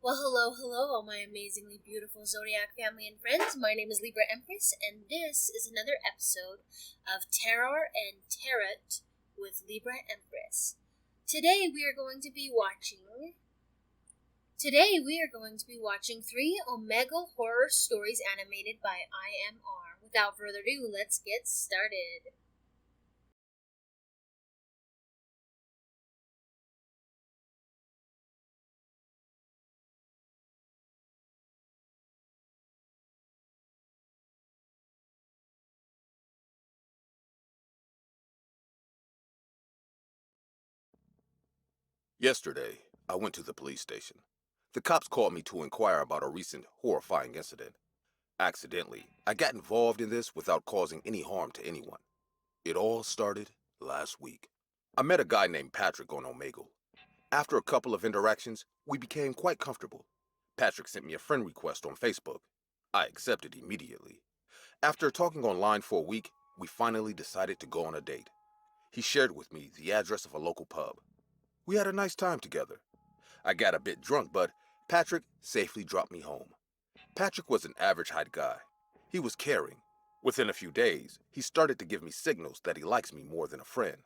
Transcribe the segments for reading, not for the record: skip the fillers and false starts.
Well, hello, all my amazingly beautiful zodiac family and friends. My name is Libra Empress, and this is another episode of Terror and Tarot with Libra Empress. Today we are going to be watching 3 Omega horror stories animated by IMR. Without further ado, let's get started. Yesterday, I went to the police station. The cops called me to inquire about a recent horrifying incident. Accidentally, I got involved in this without causing any harm to anyone. It all started last week. I met a guy named Patrick on Omegle. After a couple of interactions, we became quite comfortable. Patrick sent me a friend request on Facebook. I accepted immediately. After talking online for a week, we finally decided to go on a date. He shared with me the address of a local pub. We had a nice time together. I got a bit drunk, but Patrick safely dropped me home. Patrick was an average height guy. He was caring. Within a few days, he started to give me signals that he likes me more than a friend.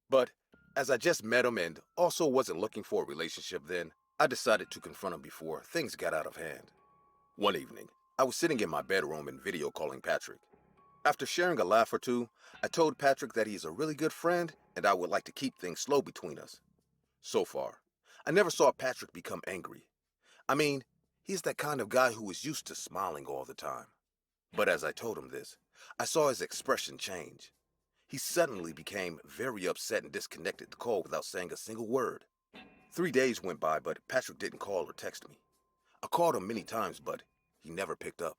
But as I just met him and also wasn't looking for a relationship then, I decided to confront him before things got out of hand. One evening, I was sitting in my bedroom and video calling Patrick. After sharing a laugh or two, I told Patrick that he's a really good friend and I would like to keep things slow between us. So far, I never saw Patrick become angry. I mean, he's that kind of guy who is used to smiling all the time. But as I told him this, I saw his expression change. He suddenly became very upset and disconnected the call without saying a single word. 3 days went by, but Patrick didn't call or text me. I called him many times, but he never picked up.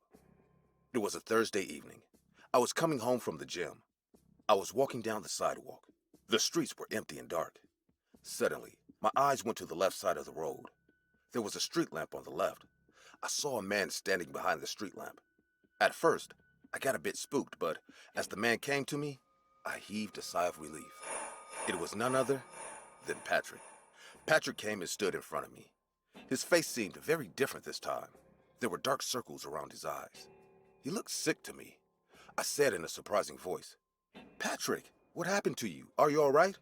It was a Thursday evening. I was coming home from the gym. I was walking down the sidewalk. The streets were empty and dark. Suddenly, my eyes went to the left side of the road. There was a street lamp on the left. I saw a man standing behind the street lamp. At first, I got a bit spooked, but as the man came to me, I heaved a sigh of relief. It was none other than Patrick. Patrick came and stood in front of me. His face seemed very different this time. There were dark circles around his eyes. He looked sick to me. I said in a surprising voice, "Patrick, what happened to you? Are you all right?"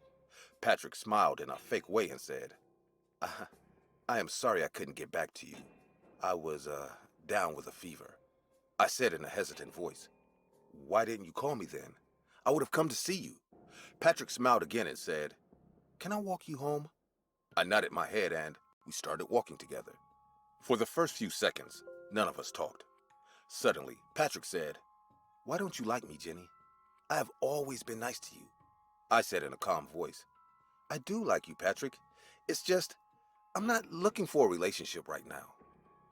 Patrick smiled in a fake way and said, I am sorry I couldn't get back to you. I was, down with a fever." I said in a hesitant voice, "Why didn't you call me then? I would have come to see you." Patrick smiled again and said, "Can I walk you home?" I nodded my head and we started walking together. For the first few seconds, none of us talked. Suddenly, Patrick said, "Why don't you like me, Jenny? I have always been nice to you." I said in a calm voice, "I do like you, Patrick. It's just, I'm not looking for a relationship right now.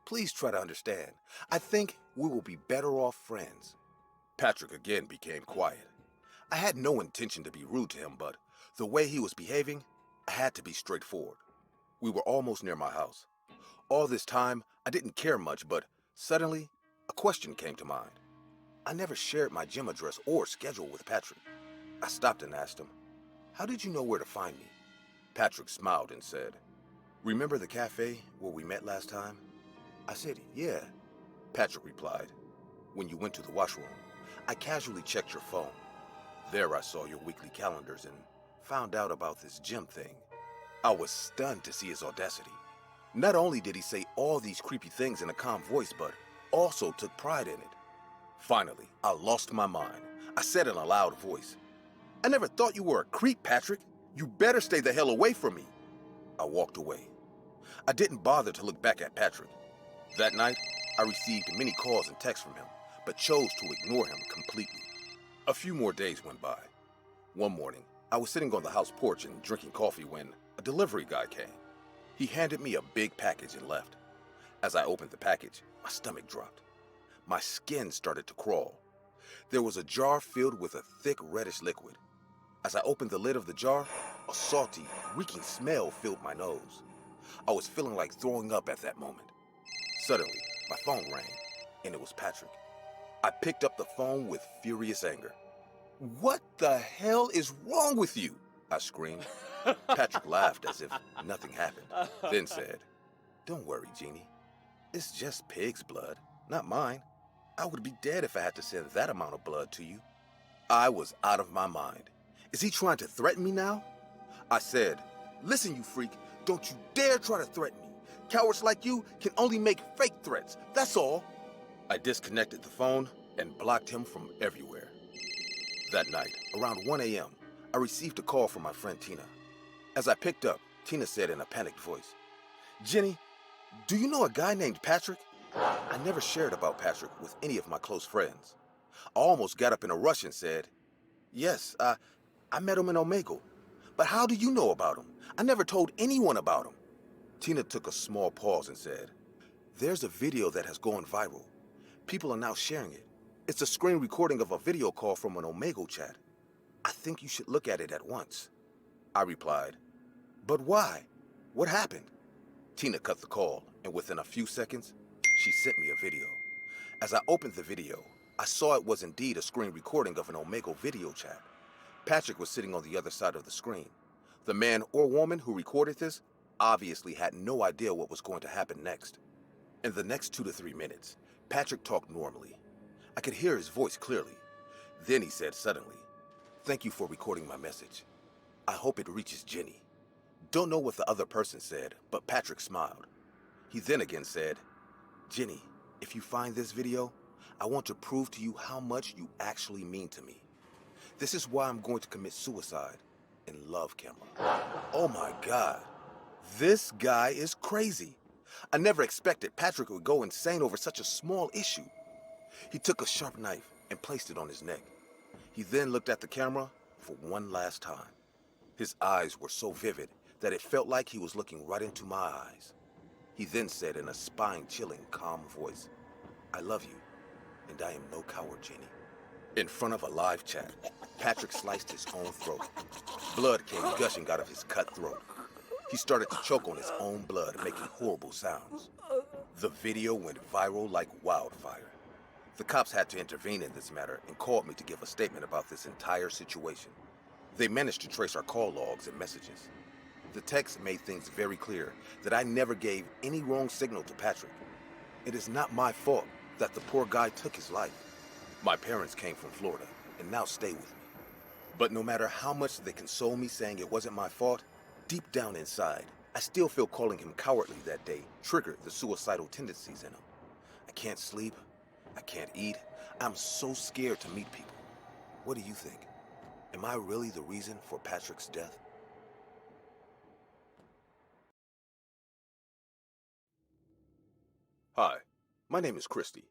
Please try to understand. I think we will be better off friends." Patrick again became quiet. I had no intention to be rude to him, but the way he was behaving, I had to be straightforward. We were almost near my house. All this time, I didn't care much, but suddenly, a question came to mind. I never shared my gym address or schedule with Patrick. I stopped and asked him, "How did you know where to find me?" Patrick smiled and said, "Remember the cafe where we met last time?" I said, "Yeah." Patrick replied, "When you went to the washroom, I casually checked your phone. There I saw your weekly calendars and found out about this gym thing." I was stunned to see his audacity. Not only did he say all these creepy things in a calm voice, but also took pride in it. Finally, I lost my mind. I said in a loud voice, "I never thought you were a creep, Patrick. You better stay the hell away from me." I walked away. I didn't bother to look back at Patrick. That night, I received many calls and texts from him, but chose to ignore him completely. A few more days went by. One morning, I was sitting on the house porch and drinking coffee when a delivery guy came. He handed me a big package and left. As I opened the package, my stomach dropped. My skin started to crawl. There was a jar filled with a thick reddish liquid. As I opened the lid of the jar, a salty, reeking smell filled my nose. I was feeling like throwing up at that moment. Suddenly, my phone rang, and it was Patrick. I picked up the phone with furious anger. "What the hell is wrong with you?" I screamed. Patrick laughed as if nothing happened, then said, "Don't worry, Jeannie. It's just pig's blood, not mine. I would be dead if I had to send that amount of blood to you. I was out of my mind. Is he trying to threaten me now? I said, listen, you freak, don't you dare try to threaten me. Cowards like you can only make fake threats, that's all. I disconnected the phone and blocked him from everywhere. That night, around 1 a.m., I received a call from my friend Tina. As I picked up, Tina said in a panicked voice, Jenny, do you know a guy named Patrick? I never shared about Patrick with any of my close friends. I almost got up in a rush and said, yes, I met him in Omegle. But how do you know about him? I never told anyone about him. Tina took a small pause and said, there's a video that has gone viral. People are now sharing it. It's a screen recording of a video call from an Omegle chat. I think you should look at it at once. I replied, but why? What happened? Tina cut the call, and within a few seconds, she sent me a video. As I opened the video, I saw it was indeed a screen recording of an Omegle video chat. Patrick was sitting on the other side of the screen. The man or woman who recorded this obviously had no idea what was going to happen next. In the next 2 to 3 minutes, Patrick talked normally. I could hear his voice clearly. Then he said suddenly, thank you for recording my message. I hope it reaches Jenny. Don't know what the other person said, but Patrick smiled. He then again said, Jenny, if you find this video, I want to prove to you how much you actually mean to me. This is why I'm going to commit suicide in love camera. Oh my God. This guy is crazy. I never expected Patrick would go insane over such a small issue. He took a sharp knife and placed it on his neck. He then looked at the camera for one last time. His eyes were so vivid that it felt like he was looking right into my eyes. He then said in a spine-chilling, calm voice, I love you, and I am no coward, Jenny. In front of a live chat, Patrick sliced his own throat. Blood came gushing out of his cut throat. He started to choke on his own blood, making horrible sounds. The video went viral like wildfire. The cops had to intervene in this matter and called me to give a statement about this entire situation. They managed to trace our call logs and messages. The text made things very clear that I never gave any wrong signal to Patrick. It is not my fault that the poor guy took his life. My parents came from Florida and now stay with me. But no matter how much they console me saying it wasn't my fault, deep down inside, I still feel calling him cowardly that day triggered the suicidal tendencies in him. I can't sleep. I can't eat. I'm so scared to meet people. What do you think? Am I really the reason for Patrick's death? Hi, my name is Christy.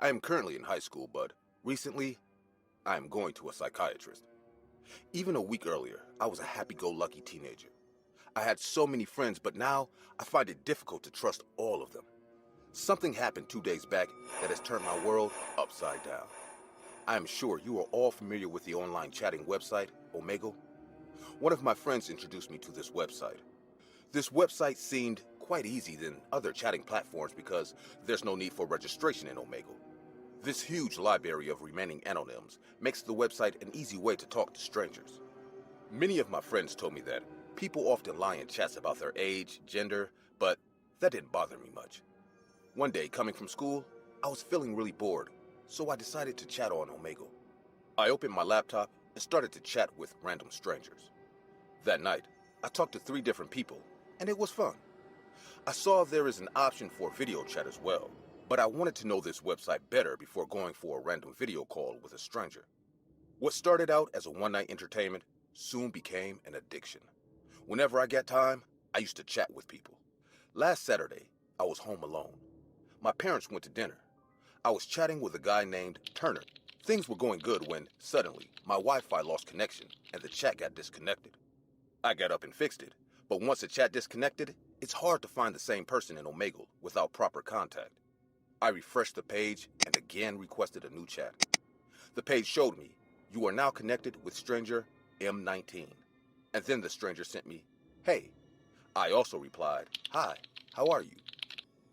I am currently in high school, but recently, I am going to a psychiatrist. Even a week earlier, I was a happy-go-lucky teenager. I had so many friends, but now I find it difficult to trust all of them. Something happened 2 days back that has turned my world upside down. I am sure you are all familiar with the online chatting website, Omegle. One of my friends introduced me to this website. This website seemed quite easy than other chatting platforms because there's no need for registration in Omegle. This huge library of remaining anonyms makes the website an easy way to talk to strangers. Many of my friends told me that people often lie in chats about their age, gender, but that didn't bother me much. One day, coming from school, I was feeling really bored, so I decided to chat on Omegle. I opened my laptop and started to chat with random strangers. That night, I talked to 3 different people, and it was fun. I saw there is an option for video chat as well, but I wanted to know this website better before going for a random video call with a stranger. What started out as a one-night entertainment soon became an addiction. Whenever I got time, I used to chat with people. Last Saturday, I was home alone. My parents went to dinner. I was chatting with a guy named Turner. Things were going good when, suddenly, my Wi-Fi lost connection and the chat got disconnected. I got up and fixed it, but once the chat disconnected, it's hard to find the same person in Omegle without proper contact. I refreshed the page and again requested a new chat. The page showed me, you are now connected with stranger M19. And then the stranger sent me, hey. I also replied, hi, how are you?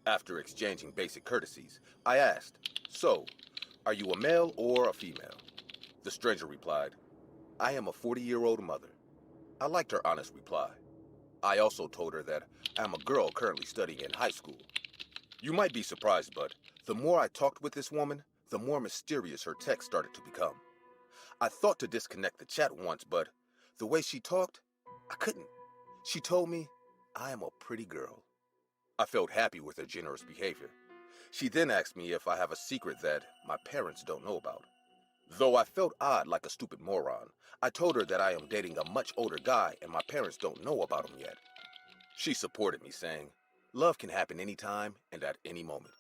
After exchanging basic courtesies, I asked, so, are you a male or a female? The stranger replied, I am a 40-year-old mother. I liked her honest reply. I also told her that I am a girl currently studying in high school. You might be surprised, but the more I talked with this woman, the more mysterious her text started to become. I thought to disconnect the chat once, but the way she talked, I couldn't. She told me, I am a pretty girl. I felt happy with her generous behavior. She then asked me if I have a secret that my parents don't know about. Though I felt odd like a stupid moron, I told her that I am dating a much older guy and my parents don't know about him yet. She supported me, saying, love can happen anytime and at any moment.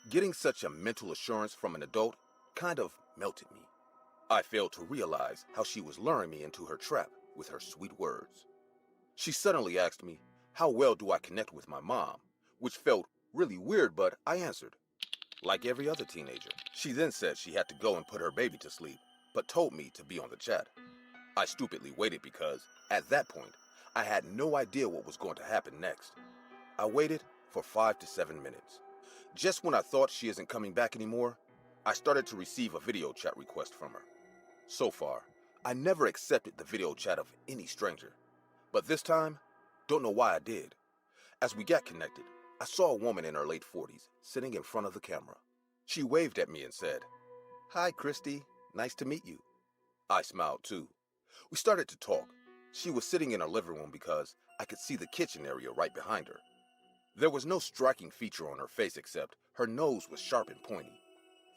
Getting such a mental assurance from an adult kind of melted me. I failed to realize how she was luring me into her trap with her sweet words. She suddenly asked me, how well do I connect with my mom? Which felt really weird, but I answered, like every other teenager. She then said she had to go and put her baby to sleep, but told me to be on the chat. I stupidly waited because, at that point, I had no idea what was going to happen next. I waited for 5 to 7 minutes. Just when I thought she isn't coming back anymore, I started to receive a video chat request from her. So far, I never accepted the video chat of any stranger. But this time, don't know why I did. As we got connected, I saw a woman in her late 40s sitting in front of the camera. She waved at me and said, "Hi, Christy. Nice to meet you." I smiled too. We started to talk. She was sitting in her living room because I could see the kitchen area right behind her. There was no striking feature on her face except her nose was sharp and pointy.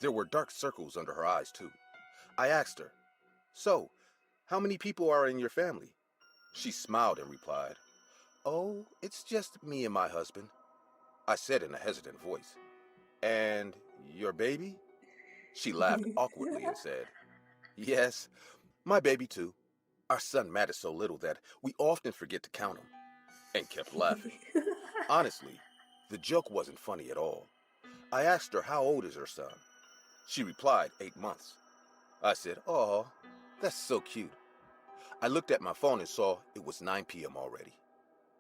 There were dark circles under her eyes too. I asked her, "So, how many people are in your family?" She smiled and replied, "Oh, it's just me and my husband." I said in a hesitant voice, "And your baby?" She laughed awkwardly and said, "Yes, my baby too. Our son Matt is so little that we often forget to count him," and kept laughing. Honestly, the joke wasn't funny at all. I asked her how old is her son. She replied 8 months. I said, "Oh, that's so cute." I looked at my phone and saw it was 9 p.m. already.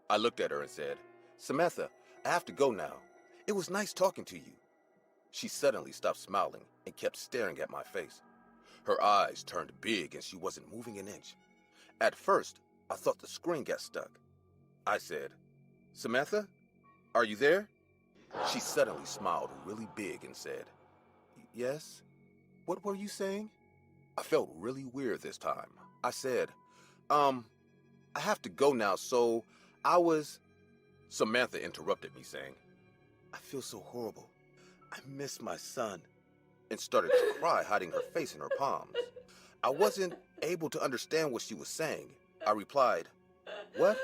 I looked at her and said, "Samantha, I have to go now. It was nice talking to you." She suddenly stopped smiling and kept staring at my face. Her eyes turned big and she wasn't moving an inch. At first, I thought the screen got stuck. I said, "Samantha, are you there?" She suddenly smiled really big and said, "Yes? What were you saying?" I felt really weird this time. I said, I have to go now, so I was..." Samantha interrupted me saying, "I feel so horrible. I miss my son," and started to cry, hiding her face in her palms. I wasn't able to understand what she was saying. I replied, "What?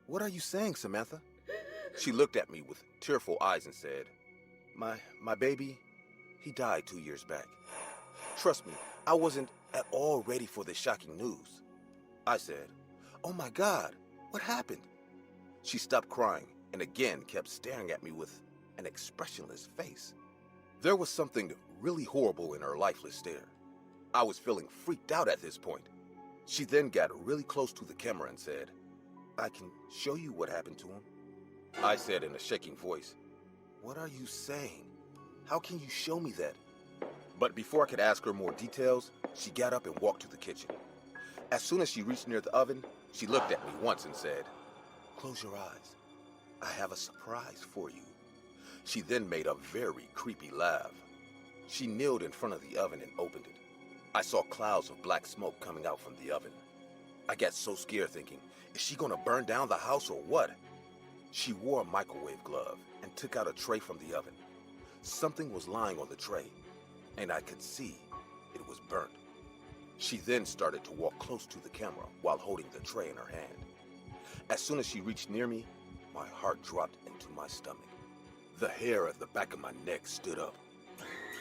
What are you saying, Samantha?" She looked at me with tearful eyes and said, My baby, he died 2 years back. Trust me, I wasn't at all ready for this shocking news." I said, "Oh my God, what happened?" She stopped crying and again kept staring at me with an expressionless face. There was something really horrible in her lifeless stare. I was feeling freaked out at this point. She then got really close to the camera and said, "I can show you what happened to him." I said in a shaking voice, "What are you saying? How can you show me that?" But before I could ask her more details, she got up and walked to the kitchen. As soon as she reached near the oven, she looked at me once and said, "Close your eyes. I have a surprise for you." She then made a very creepy laugh. She kneeled in front of the oven and opened it. I saw clouds of black smoke coming out from the oven. I got so scared thinking, is she gonna burn down the house or what? She wore a microwave glove and took out a tray from the oven. Something was lying on the tray, and I could see it was burnt. She then started to walk close to the camera while holding the tray in her hand. As soon as she reached near me, my heart dropped into my stomach. The hair at the back of my neck stood up.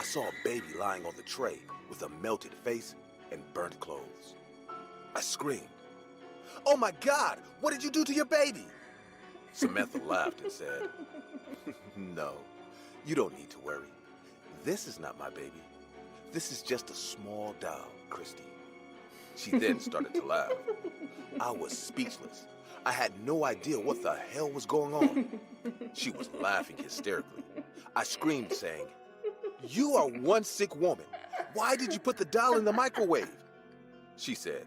I saw a baby lying on the tray with a melted face and burnt clothes. I screamed, "Oh my God, what did you do to your baby?" Samantha laughed and said, "No, you don't need to worry. This is not my baby. This is just a small doll, Christy." She then started to laugh. I was speechless. I had no idea what the hell was going on. She was laughing hysterically. I screamed saying, "You are one sick woman. Why did you put the doll in the microwave?" She said,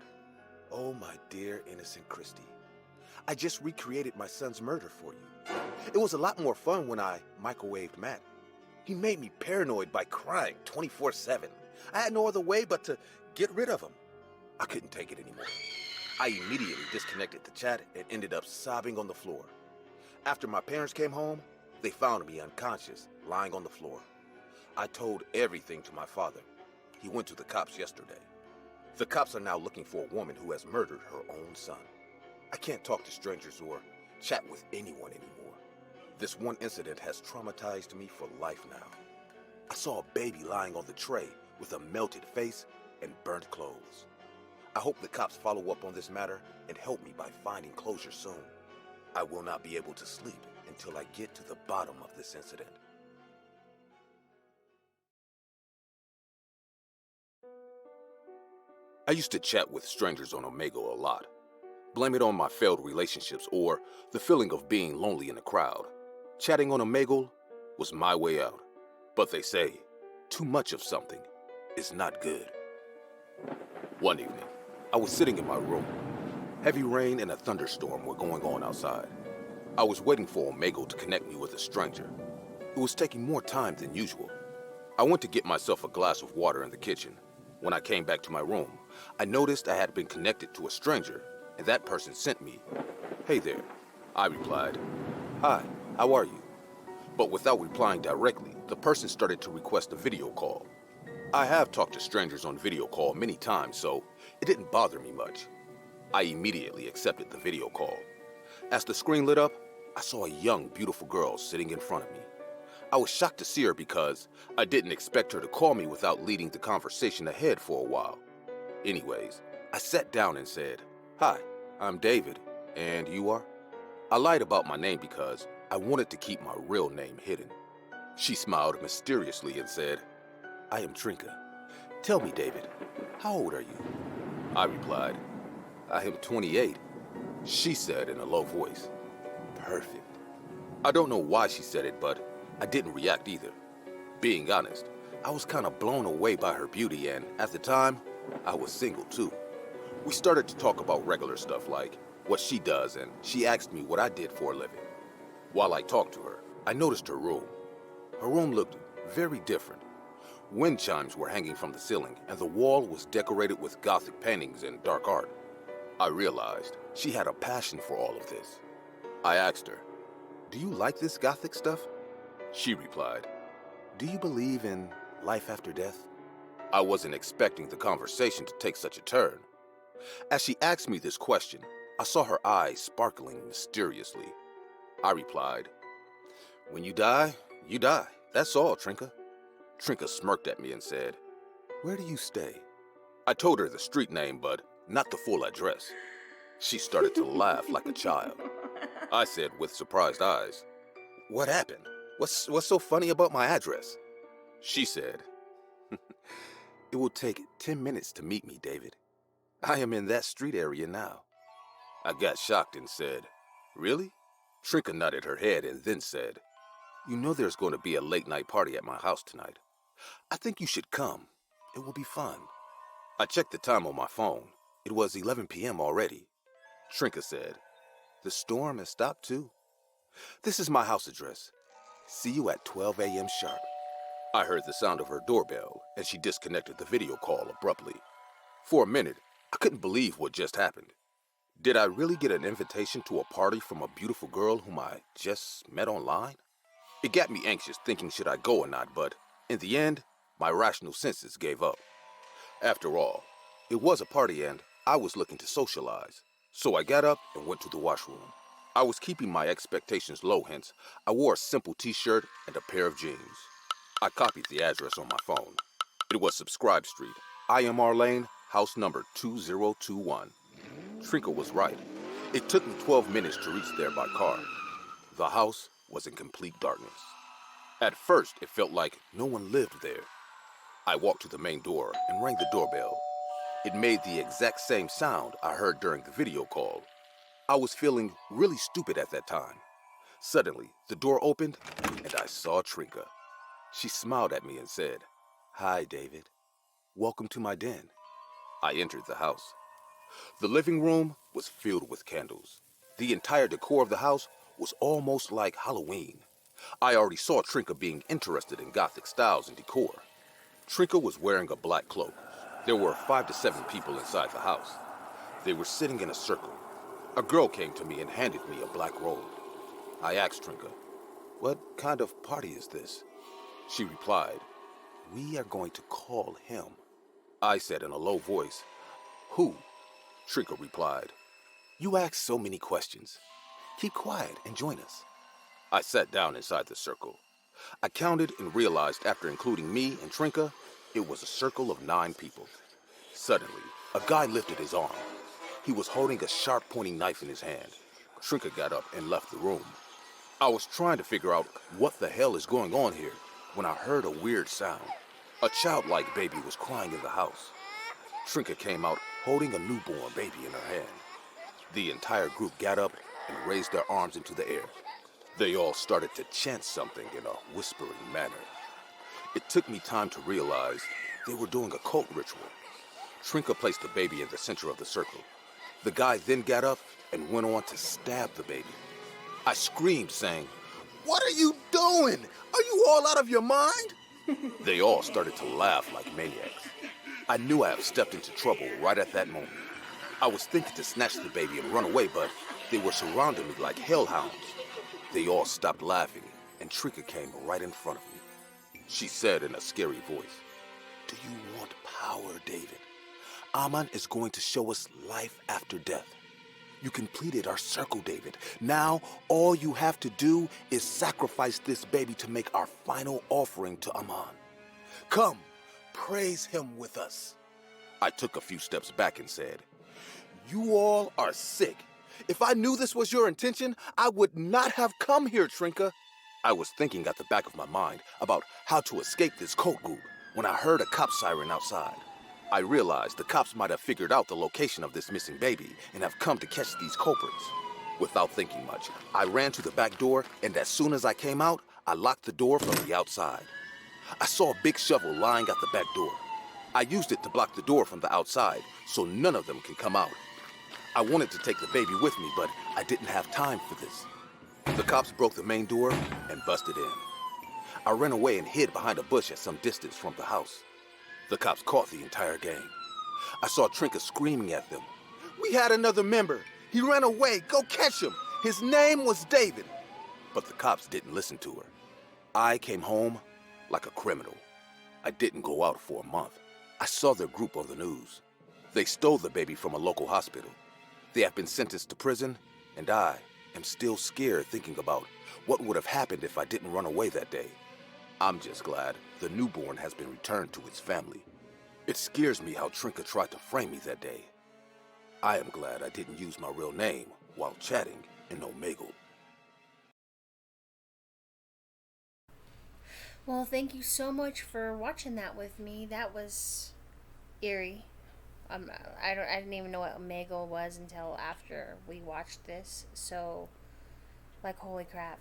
"Oh, my dear innocent Christy, I just recreated my son's murder for you. It was a lot more fun when I microwaved Matt. He made me paranoid by crying 24/7. I had no other way but to get rid of him. I couldn't take it anymore. I immediately disconnected the chat and ended up sobbing on the floor. After my parents came home, they found me unconscious, lying on the floor. I told everything to my father. He went to the cops yesterday. The cops are now looking for a woman who has murdered her own son. I can't talk to strangers or chat with anyone anymore. This one incident has traumatized me for life now. I saw a baby lying on the tray with a melted face and burnt clothes. I hope the cops follow up on this matter and help me by finding closure soon. I will not be able to sleep until I get to the bottom of this incident. I used to chat with strangers on Omegle a lot. Blame it on my failed relationships or the feeling of being lonely in a crowd. Chatting on Omegle was my way out. But they say, too much of something is not good. One evening, I was sitting in my room. Heavy rain and a thunderstorm were going on outside. I was waiting for Omegle to connect me with a stranger. It was taking more time than usual. I went to get myself a glass of water in the kitchen. When I came back to my room, I noticed I had been connected to a stranger, and that person sent me, "Hey there." I replied, "Hi, how are you?" But without replying directly, the person started to request a video call. I have talked to strangers on video call many times, so it didn't bother me much. I immediately accepted the video call. As the screen lit up, I saw a young, beautiful girl sitting in front of me. I was shocked to see her because I didn't expect her to call me without leading the conversation ahead for a while. Anyways, I sat down and said, "Hi, I'm David, and you are?" I lied about my name because I wanted to keep my real name hidden. She smiled mysteriously and said, "I am Trinka. Tell me, David, how old are you?" I replied, "I am 28. She said in a low voice, "Perfect." I don't know why she said it, but I didn't react either. Being honest, I was kind of blown away by her beauty, and at the time, I was single too. We started to talk about regular stuff like what she does, and she asked me what I did for a living. While I talked to her, I noticed her room. Her room looked very different. Wind chimes were hanging from the ceiling, and the wall was decorated with Gothic paintings and dark art. I realized she had a passion for all of this. I asked her, "Do you like this Gothic stuff?" She replied, "Do you believe in life after death?" I wasn't expecting the conversation to take such a turn. As she asked me this question, I saw her eyes sparkling mysteriously. I replied, "When you die, you die. That's all, Trinka." Trinka smirked at me and said, "Where do you stay?" I told her the street name, but not the full address. She started to laugh like a child. I said with surprised eyes, "What happened? What's so funny about my address?" She said, "It will take 10 minutes to meet me, David. I am in that street area now." I got shocked and said, "Really?" Trinka nodded her head and then said, "You know there's going to be a late night party at my house tonight. I think you should come. It will be fun." I checked the time on my phone. It was 11 p.m. already. Trinka said, "The storm has stopped too. This is my house address. See you at 12 a.m. sharp." I heard the sound of her doorbell, and she disconnected the video call abruptly. For a minute, I couldn't believe what just happened. Did I really get an invitation to a party from a beautiful girl whom I just met online? It got me anxious thinking should I go or not, but in the end, my rational senses gave up. After all, it was a party and I was looking to socialize, so I got up and went to the washroom. I was keeping my expectations low, hence I wore a simple t-shirt and a pair of jeans. I copied the address on my phone. It was Subscribe Street, IMR Lane, house number 2021. Trinka was right. It took me 12 minutes to reach there by car. The house was in complete darkness. At first, it felt like no one lived there. I walked to the main door and rang the doorbell. It made the exact same sound I heard during the video call. I was feeling really stupid at that time. Suddenly, the door opened and I saw Trinka. She smiled at me and said, "Hi, David. Welcome to my den." I entered the house. The living room was filled with candles. The entire decor of the house was almost like Halloween. I already saw Trinka being interested in Gothic styles and decor. Trinka was wearing a black cloak. There were 5 to 7 people inside the house. They were sitting in a circle. A girl came to me and handed me a black robe. I asked Trinka, "What kind of party is this?" She replied, "We are going to call him." I said in a low voice, "Who?" Trinka replied, "You ask so many questions. Keep quiet and join us." I sat down inside the circle. I counted and realized after including me and Trinka, it was a circle of 9 people. Suddenly, a guy lifted his arm. He was holding a sharp pointing knife in his hand. Trinka got up and left the room. I was trying to figure out what the hell is going on here when I heard a weird sound. A childlike baby was crying in the house. Trinka came out holding a newborn baby in her hand. The entire group got up and raised their arms into the air. They all started to chant something in a whispering manner. It took me time to realize they were doing a cult ritual. Trinka placed the baby in the center of the circle. The guy then got up and went on to stab the baby. I screamed, saying, "What are you doing? Are you all out of your mind?" They all started to laugh like maniacs. I knew I had stepped into trouble right at that moment. I was thinking to snatch the baby and run away, but they were surrounding me like hellhounds. They all stopped laughing, and Trinka came right in front of me. She said in a scary voice, "Do you want power, David? Aman is going to show us life after death. You completed our circle, David. Now, all you have to do is sacrifice this baby to make our final offering to Aman. Come, praise him with us." I took a few steps back and said, "You all are sick. If I knew this was your intention, I would not have come here, Trinka." I was thinking at the back of my mind about how to escape this cult group when I heard a cop siren outside. I realized the cops might have figured out the location of this missing baby and have come to catch these culprits. Without thinking much, I ran to the back door, and as soon as I came out, I locked the door from the outside. I saw a big shovel lying at the back door. I used it to block the door from the outside so none of them can come out. I wanted to take the baby with me, but I didn't have time for this. The cops broke the main door and busted in. I ran away and hid behind a bush at some distance from the house. The cops caught the entire gang. I saw Trinka screaming at them, "We had another member. He ran away. Go catch him. His name was David." But the cops didn't listen to her. I came home like a criminal. I didn't go out for a month. I saw their group on the news. They stole the baby from a local hospital. They have been sentenced to prison, and I am still scared thinking about what would have happened if I didn't run away that day. I'm just glad the newborn has been returned to its family. It scares me how Trinka tried to frame me that day. I am glad I didn't use my real name while chatting in Omegle. Well, thank you so much for watching that with me. That was eerie. I didn't even know what Omegle was until after we watched this. So, like, holy crap.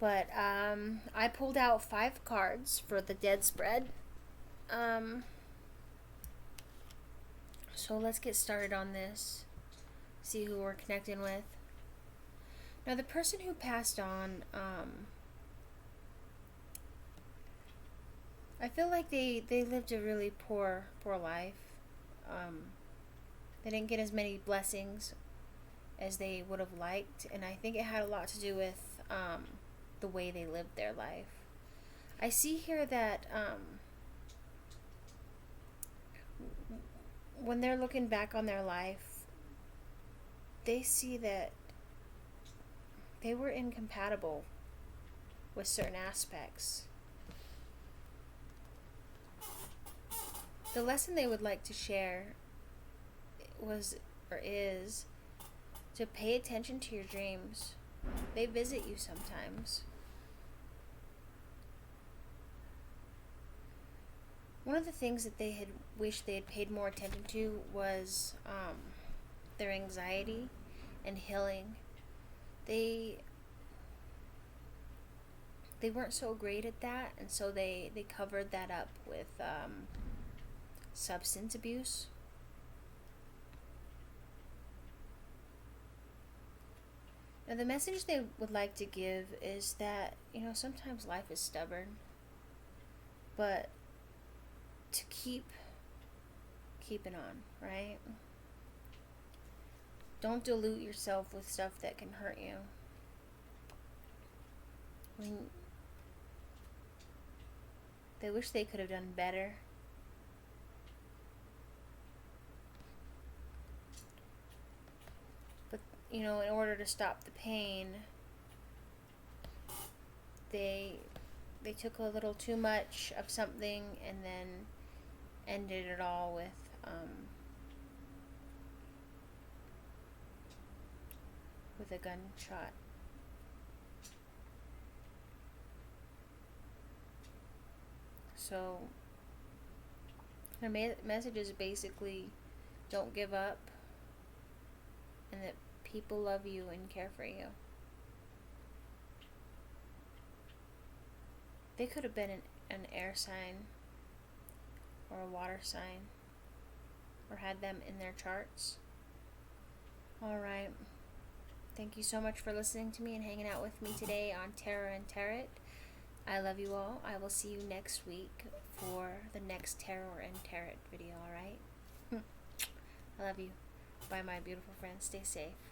But I pulled out 5 cards for the dead spread. So let's get started on this. See who we're connecting with. Now, the person who passed on, I feel like they lived a really poor life. They didn't get as many blessings as they would have liked, and I think it had a lot to do with the way they lived their life. I see here that when they're looking back on their life, they see that they were incompatible with certain aspects. The lesson they would like to share is to pay attention to your dreams. They visit you sometimes. One of the things that they had wished they had paid more attention to was their anxiety and healing. They weren't so great at that, and so they covered that up with substance abuse. the message they would like to give is that, you know, sometimes life is stubborn, but to keep keeping on, right? Don't dilute yourself with stuff that can hurt you. I mean, they wish they could have done better. But, you know, in order to stop the pain, they took a little too much of something and then ended it all with a gunshot. So their message is basically don't give up, and that people love you and care for you. They could have been an air sign or a water sign, or had them in their charts. Alright. Thank you so much for listening to me and hanging out with me today on Tarot and Tarot. I love you all. I will see you next week for the next Tarot and Tarot video, alright? I love you. Bye, my beautiful friends. Stay safe.